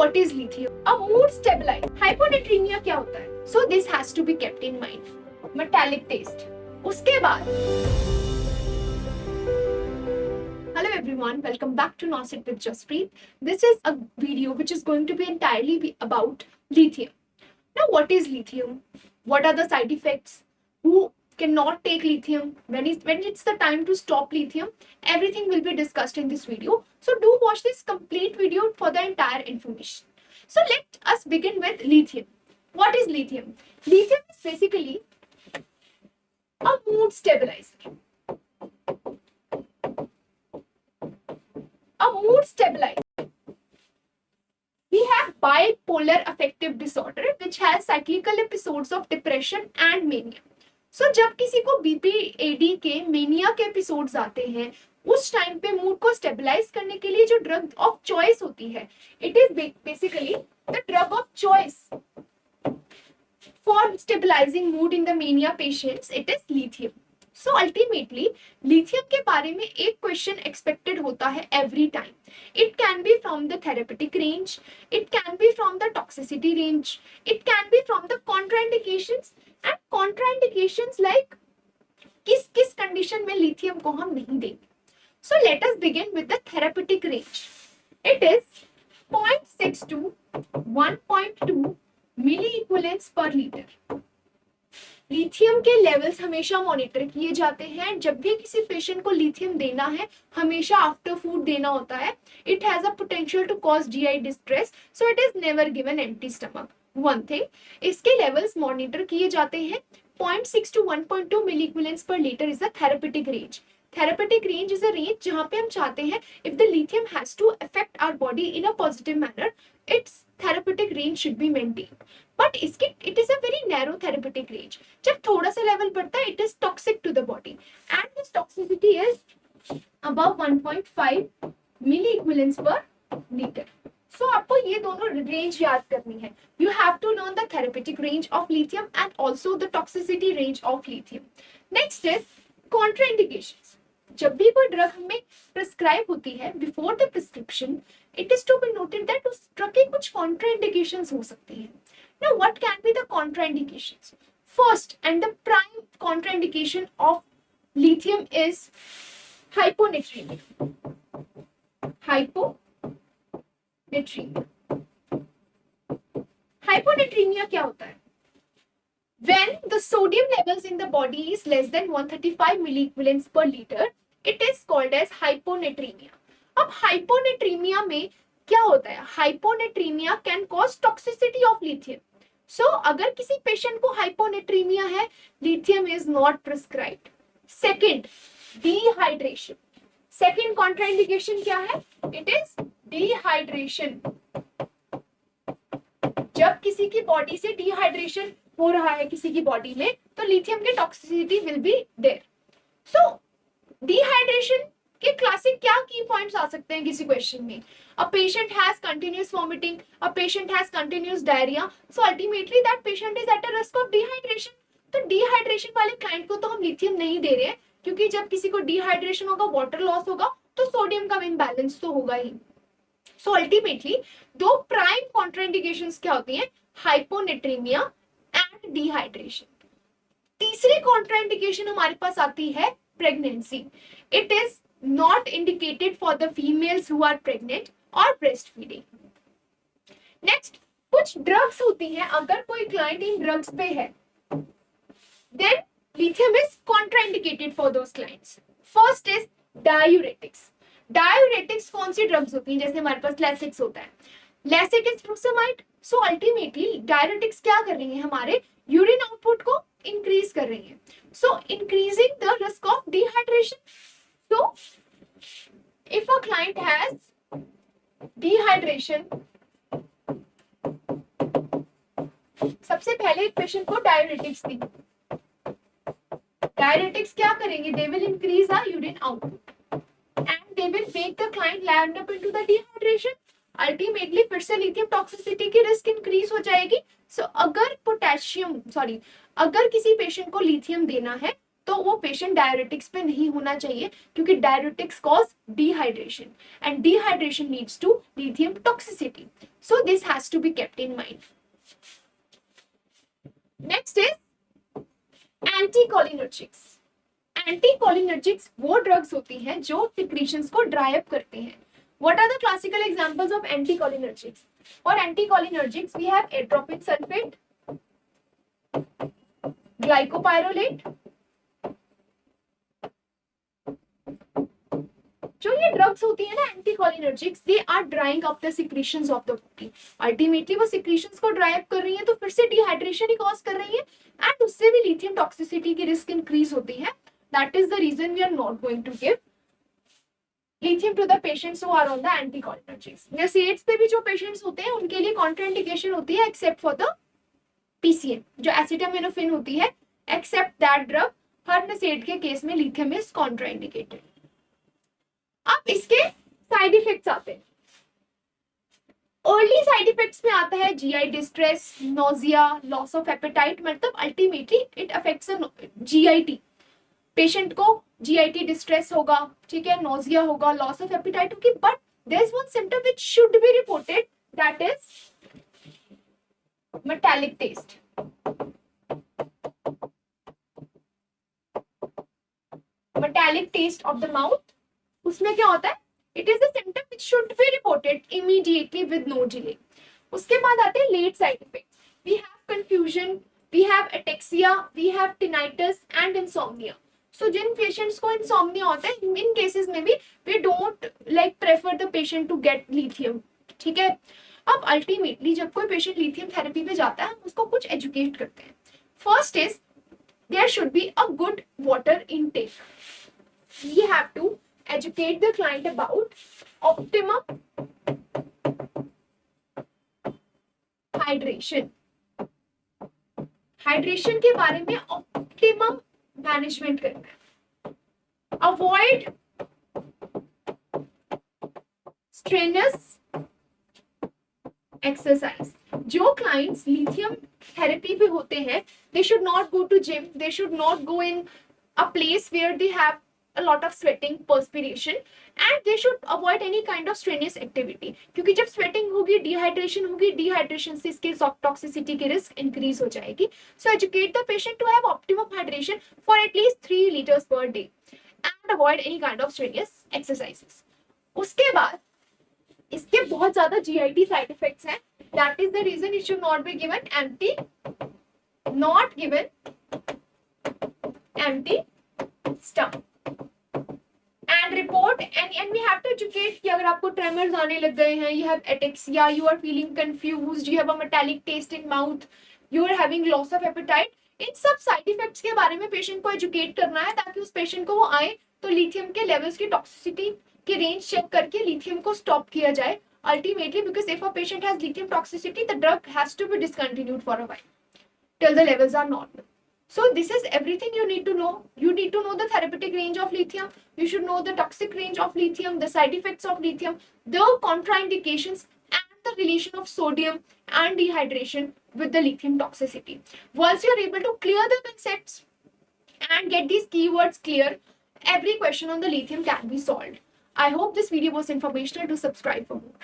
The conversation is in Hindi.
what is lithium? A mood stabilizer. Hyponatremia क्या होता है? So this has to be kept in mind. Metallic taste. उसके बाद Hello everyone, welcome back to Nausit with Jaspreet. This is a video which is going to be entirely about lithium. Now what is lithium? What are the side effects? Who cannot take lithium? When it's the time to stop lithium? Everything will be discussed in this video. So do watch this complete video for the entire information. So let us begin with lithium. What is lithium? Lithium is basically a mood stabilizer. A mood stabilizer. We have bipolar affective disorder which has cyclical episodes of depression and mania. So जब किसी को BPAD के मेनिया के एपिसोड्स आते हैं उस टाइम पे मूड को स्टेबलाइज करने के लिए जो ड्रग ऑफ चॉइस होती है, it is basically the drug of choice for stabilising mood in the mania patients, it is lithium. So ultimately lithium के बारे में एक क्वेश्चन एक्सपेक्टेड होता है every time. It can be from the therapeutic range, it can be from the toxicity range, it can be from the contraindications and contraindications like किस किस कंडीशन में लिथियम को हम नहीं देंगे. So let us begin with the therapeutic range. It is 0.6 to 1.2 milliequivalents per liter. Lithium के लेवल्स हमेशा मॉनिटर किए जाते हैं. जब भी किसी पेशेंट को लिथियम देना है हमेशा आफ्टर फूड देना होता है. It has a potential to cause GI distress, so it is never given empty stomach. One thing, इसके लेवल्स मॉनिटर किए जाते हैं. 0.6 to 1.2 milliequivalents per liter is a therapeutic range. Therapeutic range is a range जहाँ पे हम चाहते हैं if the lithium has to affect our body in a positive manner, its therapeutic range should be maintained. But इसके it is a very narrow therapeutic range. जब थोड़ा सा लेवल बढ़ता है it is toxic to the body and this toxicity is above 1.5 milliequivalents per liter. So आपको ये दोनों रेंज याद करनी है. You have to learn the therapeutic range of lithium and also the toxicity range of lithium. Next is contraindications. जब भी कोई ड्रग हमें प्रिस्क्राइब होती है before the prescription, it is to be noted that उस ड्रग के कुछ कॉन्ट्राइंडिकेशंस हो सकती हैं. Now what can be the contraindications? First and the prime contraindication of lithium is hyponatremia. Hyponatremia क्या होता है? When the sodium levels in the body is less than 135 milliequivalents per liter, it is called as hyponatremia. अब hyponatremia में क्या होता है? Hyponatremia can cause toxicity of lithium. So अगर किसी पेशेंट को hyponatremia है, lithium is not prescribed. Second, dehydration. Second contraindication क्या है? It is dehydration. जब किसी की बॉडी से डिहाइड्रेशन हो रहा है किसी की बॉडी में तो लिथियम के toxicity will be there. So dehydration के क्लासिक क्या की पॉइंट्स आ सकते हैं किसी क्वेश्चन में? A patient has continuous vomiting, a patient has continuous diarrhoea, so ultimately that patient is at a risk of dehydration. तो डिहाइड्रेशन वाले क्लाइंट को तो हम लिथियम नहीं दे रहे हैं क्योंकि जब किसी को डिहाइड्रेशन होगा, वाटर लॉस होगा तो सोडियम का इम्बैलेंस तो होगा ही. सो अल्टीमेटली दो प्राइम कॉन्ट्राइंडिकेशंस क्या होती हैं? Hyponatremia and dehydration. तीसरी कॉन्ट्राइंडिकेशन हमारे पास आती है pregnancy. It is not indicated for the females who are pregnant और ब्रेस्ट फीडिंग. नेक्स्ट, कुछ ड्रग्स होती हैं, अगर कोई क्लाइंट इन ड्रग्स पे है then lithium is contraindicated for those clients. First is diuretics. Diuretics कौन सी ड्रग्स होती हैं? जैसे हमारे पास लैसिक्स होता है. Lasix is frusemide. So ultimately diuretics क्या कर रही है? हमारे यूरिन आउटपुट को इंक्रीज कर रही है. सो increasing the risk of dehydration. So if a client has dehydration, सबसे पहले एक पेशेंट को डायूरेटिक्स दी. डायूरेटिक्स क्या करेंगे? They will increase the urine output and they will make the client land up into the dehydration. Ultimately फिर से लिथियम टॉक्सिसिटी की रिस्क इंक्रीज हो जाएगी. सो अगर किसी पेशेंट को लिथियम देना है तो वो पेशेंट डायरेटिक्स पे नहीं होना चाहिए, क्योंकि diuretics cause dehydration and dehydration leads to lithium toxicity. So this has to be kept in mind. Next is anticholinergics. Anticholinergics वो ड्रग्स होती हैं जो सिक्रीशंस को ड्राई अप करते हैं. What are the classical examples of anticholinergics? For anticholinergics, we have atropine sulfate, glycopyrrolate. जो ये ड्रग्स होती है ना anticholinergics, they are drying up the secretions of the body. Ultimately वो सिक्रीशंस को ड्राई अप कर रही है, तो फिर से डिहाइड्रेशन ही कॉज कर रही है एंड उससे भी लिथियम टॉक्सिसिटी की रिस्क इंक्रीज होती है. That is the reason we are not going to give lithium to the patients who are on the anticholinergics. NSAIDs पे भी जो patients होते हैं उनके लिए contraindication होती है except for the PCN जो acetaminophen होती है. except that drug her NSAID के केस में lithium is contraindicated. अब इसके side effects आते हैं. अर्ली साइड इफेक्ट्स में आता है GI distress, nausea, loss of appetite. मतलब ultimately it affects a GIT. Patient को GIT डिस्ट्रेस होगा, ठीक है, नोजिया होगा, लॉस ऑफ एपिटाइट होगी. But there is one symptom which should be reported, that is metallic taste. Metallic taste of the mouth. उसमें क्या होता है? It is the symptom which should be reported immediately with no delay. उसके बाद आते हैं late side effects. We have confusion, we have ataxia, we have tinnitus and insomnia. So Jin patients को इंसोम्निया होता है, इन केसेस में भी we don't like prefer the patient to get lithium. ठीक है. अब अल्टीमेटली जब कोई पेशेंट लिथियम थेरेपी पे जाता है, उसको कुछ एजुकेट करते हैं. First is there should be a good water intake. We have to educate the client about optimum hydration. Hydration के बारे में ऑप्टिमम मैनेजमेंट करना है. Avoid strenuous exercise. जो क्लाइंट्स लिथियम थेरेपी पे होते हैं, they should not go to gym, they should not go in a place where they have a lot of sweating, perspiration, and they should avoid any kind of strenuous activity. क्योंकि जब sweating होगी, dehydration होगी, dehydration से इसके toxicity की risk increase हो जाएगी. So educate the patient to have optimum hydration for at least 3 liters per day and avoid any kind of strenuous exercises. उसके बाद इसके बहुत ज्यादा GIT side effects हैं. That is the reason it should not be given empty, not given empty stomach. And report and we have to educate कि अगर आपको tremors आने लग गए हैं, you have ataxia, you are feeling confused, you have a metallic taste in mouth, you are having loss of appetite, इन सब साइड इफेक्ट्स के बारे में पेशेंट को एजुकेट करना है, ताकि उस पेशेंट को वो आए तो लिथियम के लेवल्स की टॉक्सिसिटी की रेंज चेक करके लिथियम को स्टॉप किया जाए. Ultimately because if a patient has lithium toxicity, the drug has to be discontinued for a while till the levels are normal. So this is everything you need to know. You need to know the therapeutic range of lithium. You should know the toxic range of lithium, the side effects of lithium, the contraindications, and the relation of sodium and dehydration with the lithium toxicity. Once you are able to clear the concepts and get these keywords clear, every question on the lithium can be solved. I hope this video was informational. To subscribe for more.